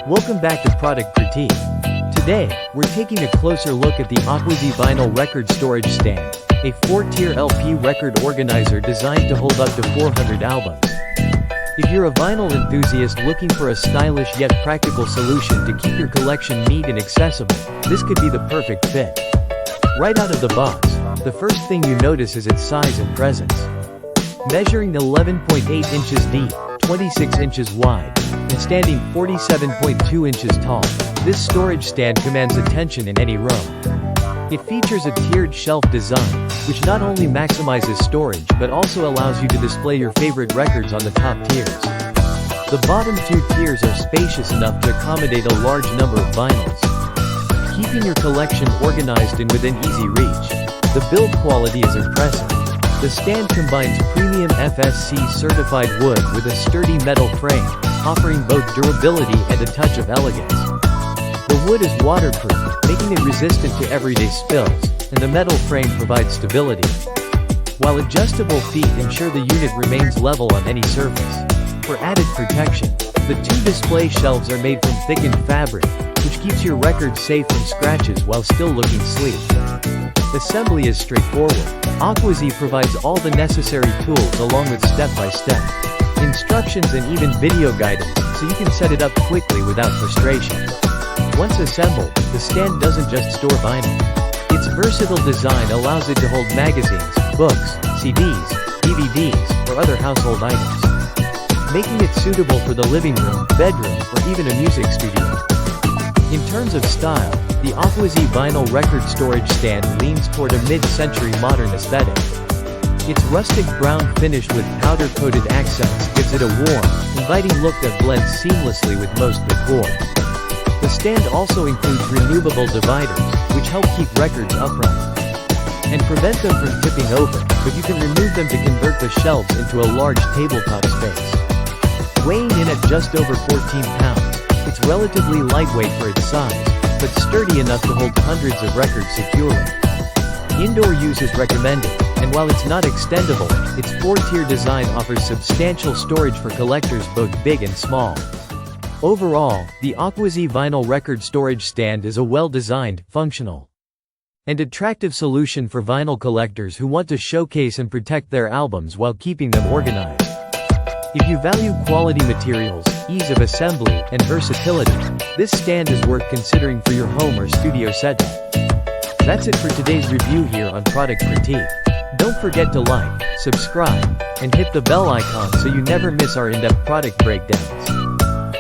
Welcome back to Product Critique. Today, we're taking a closer look at the Aquzee Vinyl Record Storage Stand, a 4-tier LP record organizer designed to hold up to 400 albums. If you're a vinyl enthusiast looking for a stylish yet practical solution to keep your collection neat and accessible, this could be the perfect fit. Right out of the box, the first thing you notice is its size and presence. Measuring 11.8 inches deep, 26 inches wide, and standing 47.2 inches tall, this storage stand commands attention in any room. It features a tiered shelf design, which not only maximizes storage but also allows you to display your favorite records on the top tiers. The bottom two tiers are spacious enough to accommodate a large number of vinyls, keeping your collection organized and within easy reach. The build quality is impressive. The stand combines premium FSC certified wood with a sturdy metal frame, offering both durability and a touch of elegance. The wood is waterproof, making it resistant to everyday spills, and the metal frame provides stability, while adjustable feet ensure the unit remains level on any surface. For added protection, the two display shelves are made from thickened fabric, which keeps your records safe from scratches while still looking sleek. Assembly is straightforward. Aquzee provides all the necessary tools along with step-by-step instructions and even video guidance, so you can set it up quickly without frustration. Once assembled, the stand doesn't just store vinyl. Its versatile design allows it to hold magazines, books, CDs, DVDs, or other household items, making it suitable for the living room, bedroom, or even a music studio. In terms of style, the Aquzee Vinyl Record Storage Stand leans toward a mid-century modern aesthetic. Its rustic brown finish with powder-coated accents gives it a warm, inviting look that blends seamlessly with most decor. The stand also includes removable dividers, which help keep records upright and prevent them from tipping over, but you can remove them to convert the shelves into a large tabletop space. Weighing in at just over 14 pounds, it's relatively lightweight for its size, but sturdy enough to hold hundreds of records securely. Indoor use is recommended, and while it's not extendable, its 4-tier design offers substantial storage for collectors both big and small. Overall, the Aquzee Vinyl Record Storage Stand is a well-designed, functional, and attractive solution for vinyl collectors who want to showcase and protect their albums while keeping them organized. If you value quality materials, ease of assembly, and versatility, this stand is worth considering for your home or studio setup. That's it for today's review here on Product Critique. Don't forget to like, subscribe, and hit the bell icon so you never miss our in-depth product breakdowns.